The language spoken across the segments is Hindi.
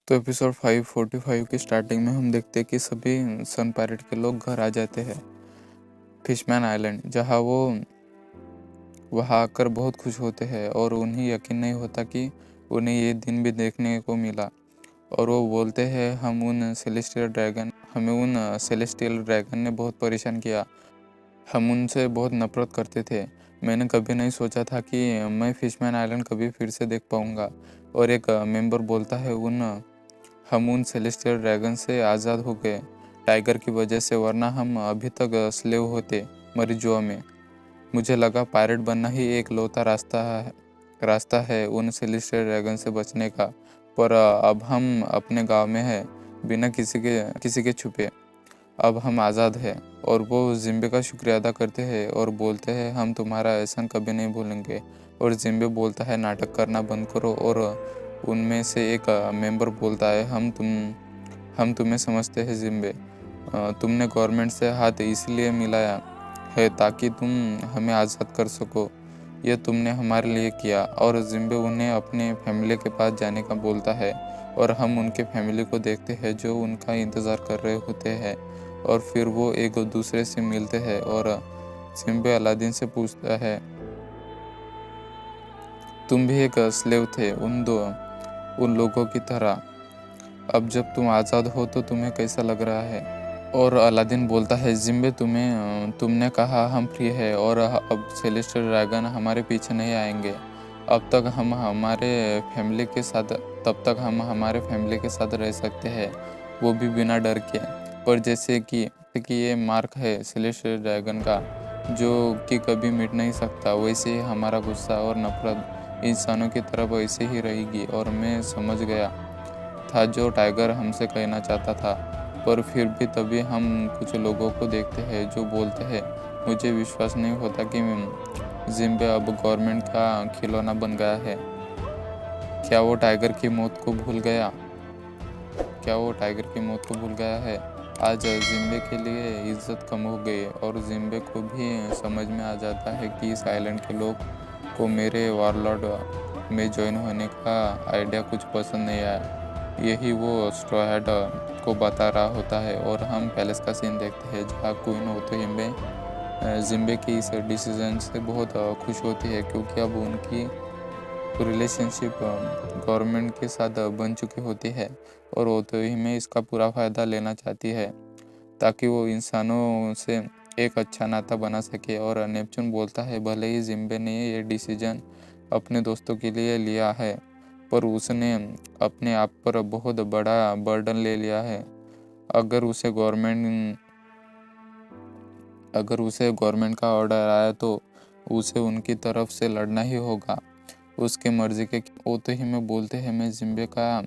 तो एपिसोड 545 की स्टार्टिंग में हम देखते हैं कि सभी सन पायरेट के लोग घर आ जाते हैं फिशमैन आइलैंड, जहां वो वहां आकर बहुत खुश होते हैं और उन्हें यकीन नहीं होता कि उन्हें ये दिन भी देखने को मिला। और वो बोलते हैं हमें उन सेलेस्टियल ड्रैगन ने बहुत परेशान किया। हम उनसे बहुत नफरत करते थे। मैंने कभी नहीं सोचा था कि मैं फिशमैन आइलैंड कभी फिर से देख पाऊंगा। और एक मेंबर बोलता है हम उन सेलेस्टियल ड्रैगन से आज़ाद हो गए टाइगर की वजह से, वरना हम अभी तक स्लेव होते मरीजुआ में। मुझे लगा पायरेट बनना ही एक लौता रास्ता है उन सेलेस्टियल ड्रैगन से बचने का। पर अब हम अपने गांव में हैं, बिना किसी के छुपे। अब हम आज़ाद हैं। और वो जिम्बे का शुक्रिया अदा करते हैं और बोलते हैं हम तुम्हारा एहसान कभी नहीं भूलेंगे। और जिम्बे बोलता है नाटक करना बंद करो। और उनमें से एक मेंबर बोलता है हम तुम्हें समझते हैं जिम्बे। तुमने गवर्नमेंट से हाथ इसलिए मिलाया है ताकि तुम हमें आज़ाद कर सको। यह तुमने हमारे लिए किया। और जिम्बे उन्हें अपने फैमिली के पास जाने का बोलता है और हम उनके फैमिली को देखते हैं जो उनका इंतज़ार कर रहे होते हैं। और फिर वो एक दूसरे से मिलते हैं और जिम्बे अलादीन से पूछता है तुम भी एक स्लेव थे उन लोगों की तरह। अब जब तुम आज़ाद हो तो तुम्हें कैसा लग रहा है? और अलादीन बोलता है जिम्बे तुमने कहा हम फ्री है और अब सेलेस्टियल ड्रैगन हमारे पीछे नहीं आएंगे। तब तक हम हमारे फैमिली के साथ रह सकते हैं, वो भी बिना डर के। पर जैसे कि ये मार्क है सेलेस्टियल ड्रैगन का जो कि कभी मिट नहीं सकता, वैसे ही हमारा गुस्सा और नफरत इंसानों की तरफ ऐसे ही रहेगी। और मैं समझ गया था जो टाइगर हमसे कहना चाहता था। पर फिर भी तभी हम कुछ लोगों को देखते हैं जो बोलते हैं मुझे विश्वास नहीं होता कि जिम्बे अब गवर्नमेंट का खिलौना बन गया है। क्या वो टाइगर की मौत को भूल गया है? आज जिम्बे के लिए इज्जत कम हो गई और जिम्बे को भी समझ में आ जाता है कि इस आइलैंड के लोग को मेरे वॉरलॉर्ड में ज्वाइन होने का आइडिया कुछ पसंद नहीं आया। यही वो स्ट्रॉ हैट को बता रहा होता है। और हम पैलेस का सीन देखते हैं जहाँ क्वीन ओतोहिमे जिम्बे की इस डिसीजन से बहुत खुश होती है, क्योंकि अब उनकी रिलेशनशिप गवर्नमेंट के साथ बन चुकी होती है। और ओतोहिमे इसका पूरा फ़ायदा लेना चाहती है ताकि वो इंसानों से एक अच्छा नाता बना सके। और नेपच्यून बोलता है भले ही जिम्बे ने ये डिसीजन अपने दोस्तों के लिए लिया है, पर उसने अपने आप पर बहुत बड़ा बर्डन ले लिया है। अगर उसे गवर्नमेंट का ऑर्डर आया तो उसे उनकी तरफ से लड़ना ही होगा, उसके मर्जी के। ओतोहिमे बोलते हैं मैं जिम्बे का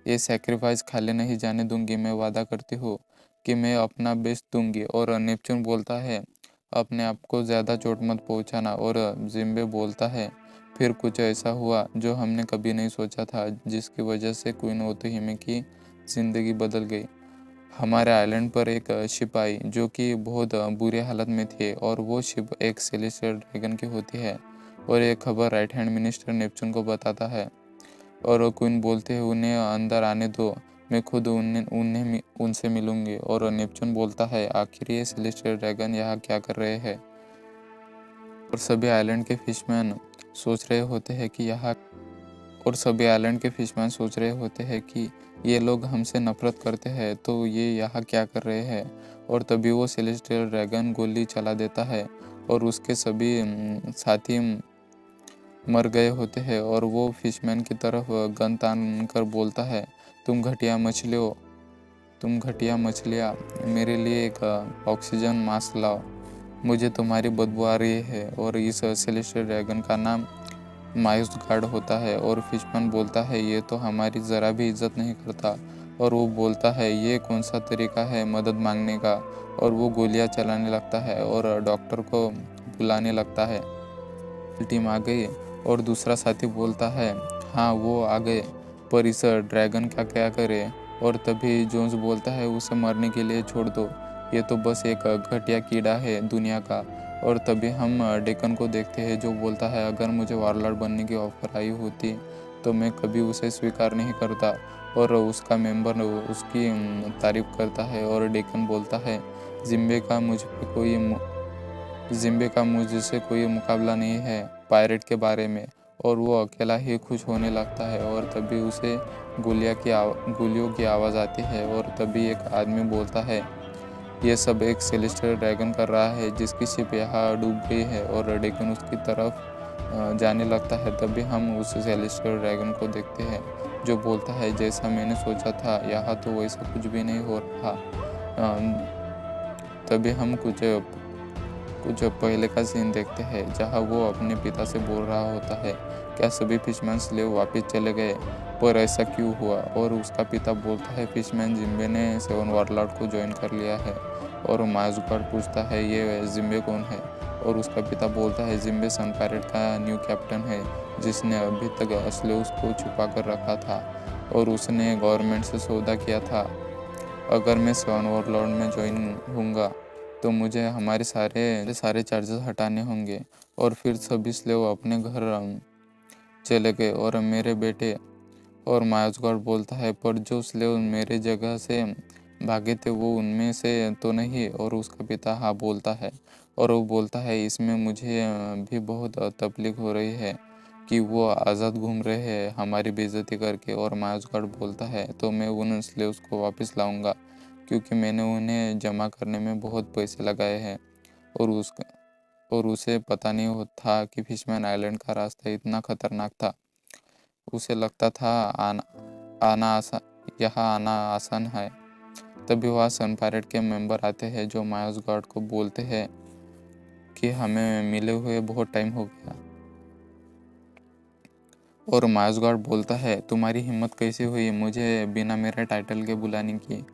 ये सैक्रिफाइस खाली नहीं जाने दूंगी, मैं वादा करती हूँ कि मैं अपना बेस्ट दूंगी। और नेपच्यून बोलता है अपने आप को ज़्यादा चोट मत पहुँचाना। और जिम्बे बोलता है फिर कुछ ऐसा हुआ जो हमने कभी नहीं सोचा था, जिसकी वजह से क्वीन ओतोहिमे की ज़िंदगी बदल गई। हमारे आइलैंड पर एक शिप आई जो कि बहुत बुरी हालत में थी, और वो शिप एक सेलेस्टियल ड्रैगन की होती है। और ये खबर राइट हैंड मिनिस्टर नेपच्यून को बताता है। और क्वीन बोलते हैं उन्हें अंदर आने दो, मैं खुद उनसे मिलूंगी। और नेपच्यून बोलता है आखिर ये सेलेस्टियल ड्रैगन यहाँ क्या कर रहे हैं? और सभी आइलैंड के फिशमैन सोच रहे होते हैं कि ये लोग हमसे नफरत करते हैं तो ये यहाँ क्या कर रहे हैं। और तभी वो सेलेस्टियल ड्रैगन गोली चला देता है और उसके सभी साथी मर गए होते हैं। और वो फिशमैन की तरफ गन तान कर बोलता है तुम घटिया मछलियाँ मेरे लिए एक ऑक्सीजन मास्क लाओ, मुझे तुम्हारी बदबू आ रही है। और इस सेलेस्टियल ड्रैगन का नाम मायूस गार्ड होता है। और फिशमैन बोलता है ये तो हमारी ज़रा भी इज्जत नहीं करता। और वो बोलता है ये कौन सा तरीका है मदद मांगने का? और वो गोलियां चलाने लगता है और डॉक्टर को बुलाने लगता है। टीम आ गई। और दूसरा साथी बोलता है हाँ वो आ गए, पर इस ड्रैगन का क्या करे? और तभी जोन्स बोलता है उसे मरने के लिए छोड़ दो, ये तो बस एक घटिया कीड़ा है दुनिया का। और तभी हम डेकन को देखते हैं जो बोलता है अगर मुझे वॉरलॉर्ड बनने की ऑफर आई होती तो मैं कभी उसे स्वीकार नहीं करता और उसका मेंबर उसकी तारीफ करता है। और डेकन बोलता है, जिम्बे का मुझसे कोई मुकाबला नहीं है पायरेट के बारे में। और वो अकेला ही खुश होने लगता है। और तभी उसे गोलियों की आवाज़ आती है। और तभी एक आदमी बोलता है, ये सब एक सेलेस्टियल ड्रैगन कर रहा है जिसकी शिप यहाँ डूब गई है। और डेकन उसकी तरफ जाने लगता है। तभी हम उस सेलेस्टियल ड्रैगन को देखते हैं जो बोलता है, जैसा मैंने सोचा था यहाँ तो वैसा कुछ भी नहीं हो रहा। तभी हम कुछ पहले का सीन देखते हैं जहाँ वो अपने पिता से बोल रहा होता है, क्या सभी फिशमैन स्लेव वापस चले गए, पर ऐसा क्यों हुआ। और उसका पिता बोलता है, फिशमैन जिम्बे ने 7 वारलॉर्ड को ज्वाइन कर लिया है। और माजुगार्ड पूछता है, ये जिम्बे कौन है। और उसका पिता बोलता है, जिम्बे सन पायरेट का न्यू कैप्टन है जिसने अभी तक स्लेव्स को छुपा कर रखा था और उसने गवर्नमेंट से सौदा किया था। अगर मैं 7 वारलॉर्ड में ज्वाइन होऊंगा तो मुझे हमारे सारे चार्जेस हटाने होंगे। और फिर सभी स्लेव अपने घर चले गए और मेरे बेटे। और मायासगढ़ बोलता है, पर जो स्लेव मेरे जगह से भागे थे वो उनमें से तो नहीं। और उसका पिता हाँ बोलता है। और वो बोलता है, इसमें मुझे भी बहुत तकलीफ हो रही है कि वो आज़ाद घूम रहे हैं हमारी बेइज्जती करके। और मायासगढ़ बोलता है, तो मैं उन स्लेव्स को वापस लाऊंगा क्योंकि मैंने उन्हें जमा करने में बहुत पैसे लगाए हैं। और उसे पता नहीं था कि फिशमैन आइलैंड का रास्ता इतना खतरनाक था। उसे लगता था यहाँ आना आसान है। तभी वहाँ सन पायरेट के मेंबर आते हैं जो मायास गार्ड को बोलते हैं कि हमें मिले हुए बहुत टाइम हो गया। और मायास गार्ड बोलता है, तुम्हारी हिम्मत कैसे हुई मुझे बिना मेरे टाइटल के बुलाने की।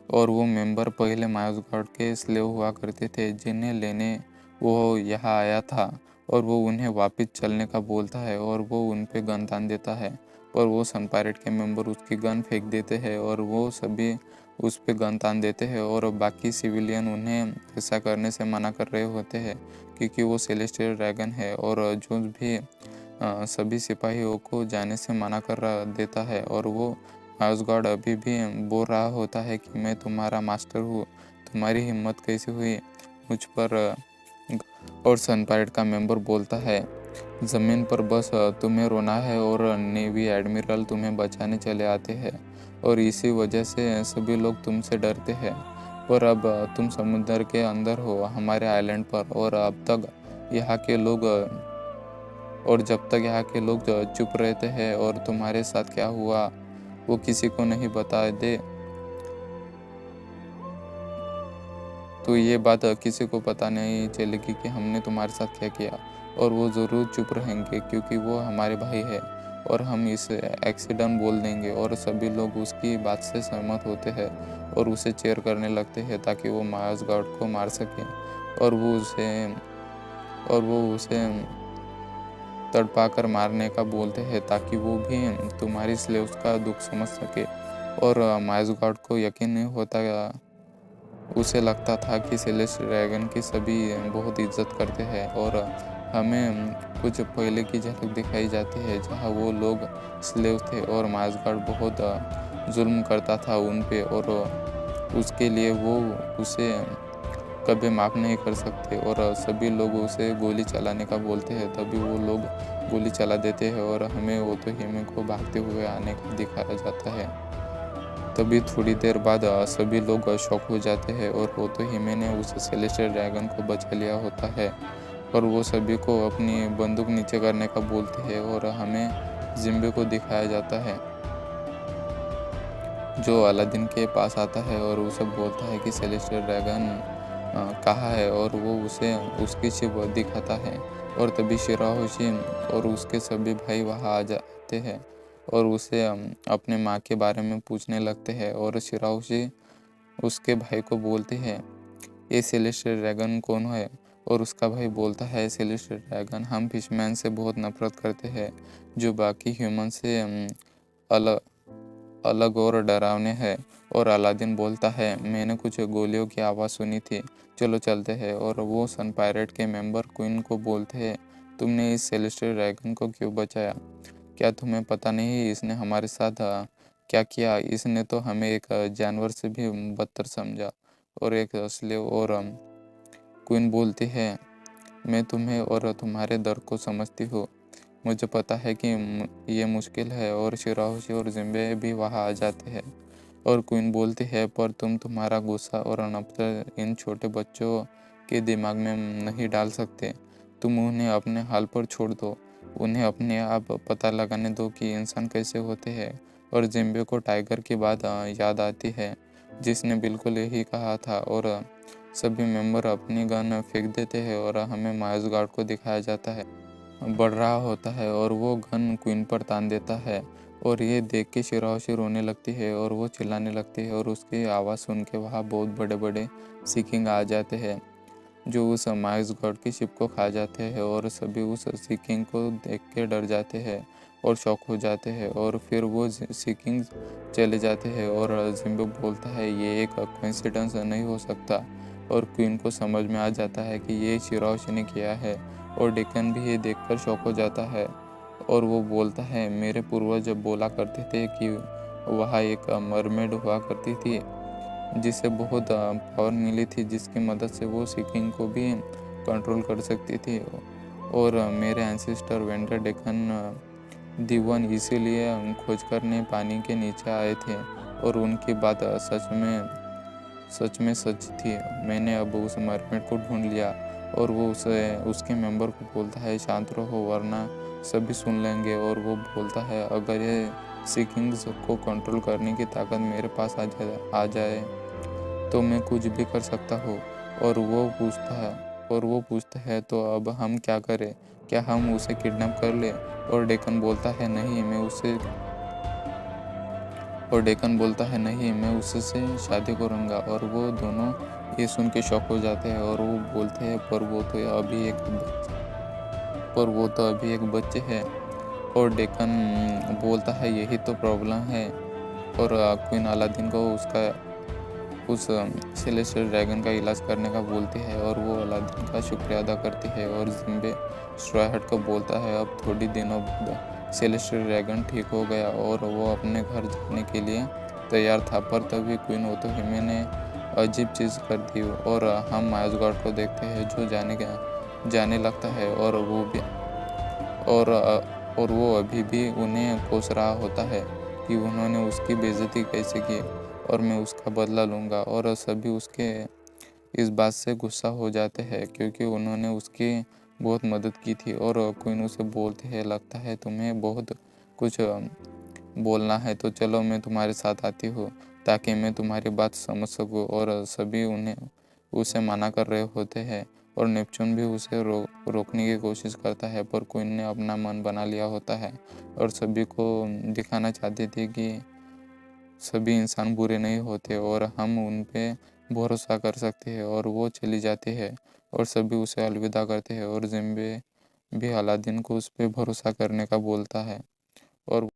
और वो मेंबर पहले मायास गार्ड के स्लेव हुआ करते थे जिन्हें लेने वो यहाँ आया था। और वो उन्हें वापस चलने का बोलता है और वो उन पे गन तान देता है। पर वो सन पायरेट के मेंबर उसकी गन फेंक देते हैं और वो सभी उस पे गन तान देते हैं। और बाकी सिविलियन उन्हें ऐसा करने से मना कर रहे होते हैं क्योंकि वो सेलेस्टियल ड्रैगन है। और जो भी सभी सिपाहियों को जाने से मना कर देता है। और वो माउसगार्ड अभी भी बोल रहा होता है कि मैं तुम्हारा मास्टर हूँ, तुम्हारी हिम्मत कैसे हुई मुझ पर। और सन पायरेट का मेंबर बोलता है, ज़मीन पर बस तुम्हें रोना है और नेवी एडमिरल तुम्हें बचाने चले आते हैं और इसी वजह से सभी लोग तुमसे डरते हैं। पर अब तुम समुद्र के अंदर हो हमारे आइलैंड पर। और जब तक यहाँ के लोग चुप रहते हैं और तुम्हारे साथ क्या हुआ वो किसी को नहीं बता दे तो ये बात किसी को पता नहीं चलेगी कि हमने तुम्हारे साथ क्या किया। और वो ज़रूर चुप रहेंगे क्योंकि वो हमारे भाई है। और हम इस एक्सीडेंट बोल देंगे। और सभी लोग उसकी बात से सहमत होते हैं और उसे चेयर करने लगते हैं ताकि वो मायास गार्ड को मार सके। और वो उसे तड़पाकर मारने का बोलते हैं ताकि वो भी तुम्हारी स्लेव्स का दुख समझ सके। और मायास गार्ड को यकीन नहीं होता, उसे लगता था कि सेलेस्ट ड्रैगन की सभी बहुत इज्जत करते हैं। और हमें कुछ पहले की झलक दिखाई जाती है जहाँ वो लोग स्लेव थे और मायास गार्ड बहुत जुल्म करता था उन पे। और उसके लिए वो उसे कभी माफ़ नहीं कर सकते। और सभी लोग उसे गोली चलाने का बोलते हैं। तभी वो लोग गोली चला देते हैं और हमें ओतोहिमे को भागते हुए आने का दिखाया जाता है। तभी थोड़ी देर बाद सभी लोग शॉक हो जाते हैं और ओतोहिमे ने उस सेलेस्टियल ड्रैगन को बचा लिया होता है। और वो सभी को अपनी बंदूक नीचे करने का बोलते हैं और हमें जिम्बे को दिखाया जाता है जो अलादीन के पास आता है और उसे बोलता है कि सेलेस्टियल ड्रैगन कहाँ है। और वो उसे उसकी शिप दिखाता है। और तभी शिराहोशी और उसके सभी भाई वहाँ आ जाते हैं और उसे अपने माँ के बारे में पूछने लगते हैं। और शिराहोशी उसके भाई को बोलते हैं, ये सेलेस्टियल ड्रैगन कौन है। और उसका भाई बोलता है, सेलेस्टियल ड्रैगन हम फिशमैन से बहुत नफरत करते हैं जो बाकी ह्यूमन से अलग अलग और डरावने हैं। और अलादीन बोलता है, मैंने कुछ गोलियों की आवाज़ सुनी थी, चलो चलते हैं। और वो सन पायरेट के मेंबर क्वीन को बोलते हैं, तुमने इस सेलेस्टियल ड्रैगन को क्यों बचाया, क्या तुम्हें पता नहीं इसने हमारे साथ क्या किया? इसने तो हमें एक जानवर से भी बदतर समझा और एक स्लेव। और क्वीन बोलती है, मैं तुम्हें और तुम्हारे दर्द को समझती हूँ। मुझे पता है कि ये मुश्किल है। और शिराहोशी और जिम्बे भी वहाँ आ जाते हैं। और क्वीन बोलती है, पर तुम तुम्हारा गुस्सा और नफरत इन छोटे बच्चों के दिमाग में नहीं डाल सकते। तुम उन्हें अपने हाल पर छोड़ दो। उन्हें अपने आप पता लगाने दो कि इंसान कैसे होते हैं। और जिम्बे को टाइगर की बात याद आती है, जिसने बिल्कुल यही कहा था। और सभी मेंबर अपनी गन फेंक देते हैं और हमें माइल्स गार्ड को दिखाया जाता है बढ़ रहा होता है और वो गन क्वीन पर तान देता है। और ये देख के शिराओशी रोने लगती है और वो चिल्लाने लगती है। और उसकी आवाज़ सुन के वहाँ बहुत बड़े बड़े सीकिंग आ जाते हैं जो उस माइल्स गॉड की शिप को खा जाते हैं। और सभी उस सीकिंग को देख के डर जाते हैं और शॉक हो जाते हैं। और फिर वो सीकिंग चले जाते हैं। और जिम्बे बोलता है, ये एक कोइंसिडेंस नहीं हो सकता। और क्वीन को समझ में आ जाता है कि ये शिराओशी ने किया है। और डेक्कन भी ये देखकर शॉक हो जाता है। और वो बोलता है, मेरे पूर्वज बोला करते थे कि वहाँ एक मरमेड हुआ करती थी जिसे बहुत पावर मिली थी, जिसकी मदद से वो सीकिंग को भी कंट्रोल कर सकती थी। और मेरे एंसेस्टर वेंडर डेक्कन दीवन इसीलिए खोज करने पानी के नीचे आए थे। और उनकी बात सच में सच थी। मैंने अब उस मरमेड को ढूंढ लिया। और वो उसके मेंबर को बोलता है, शांत रहो वरना सभी सुन लेंगे। और वो बोलता है, अगर ये सीकिंग्स को कंट्रोल करने की ताकत मेरे पास आ जाए तो मैं कुछ भी कर सकता हूँ। और वो पूछता है, तो अब हम क्या करें? क्या हम उसे किडनैप कर ले? और डेक्कन बोलता है, नहीं मैं उससे शादी करूँगा। और वो दोनों ये सुन के शॉक हो जाते हैं। और वो बोलते हैं, पर वो तो अभी एक बच्चे है। और डेक्कन बोलता है, यही तो प्रॉब्लम है। और क्वीन अलादीन को उस सेलेस्टियल ड्रैगन का इलाज करने का बोलती है। और वो अलादीन का शुक्रिया अदा करती है। और जिम्बे स्ट्रॉ हैट को बोलता है, अब थोड़ी दिनों बाद सेलेस्टियल ड्रैगन ठीक हो गया और वो अपने घर जाने के लिए तैयार था। पर तभी क्वीन ओतोहिमे ने अजीब चीज़ कर दी। और हम माइल्स गार्ड को देखते हैं जो जाने लगता है। और वो अभी भी उन्हें कोस रहा होता है कि उन्होंने उसकी बेइज्जती कैसे की और मैं उसका बदला लूँगा। और सभी उसके इस बात से गुस्सा हो जाते हैं क्योंकि उन्होंने उसकी बहुत मदद की थी। और क्वीन उसे बोलते हैं, लगता है तुम्हें बहुत कुछ बोलना है, तो चलो मैं तुम्हारे साथ आती हूँ ताकि मैं तुम्हारी बात समझ सकूँ। और सभी उसे मना कर रहे होते हैं। और नेपच्यून भी उसे रोकने की कोशिश करता है, पर क्वीन ने अपना मन बना लिया होता है और सभी को दिखाना चाहती थी कि सभी इंसान बुरे नहीं होते और हम उन पे भरोसा कर सकते हैं। और वो चली जाती है और सभी उसे अलविदा करते हैं। और जिम्बे भी अलादीन को उस पर भरोसा करने का बोलता है। और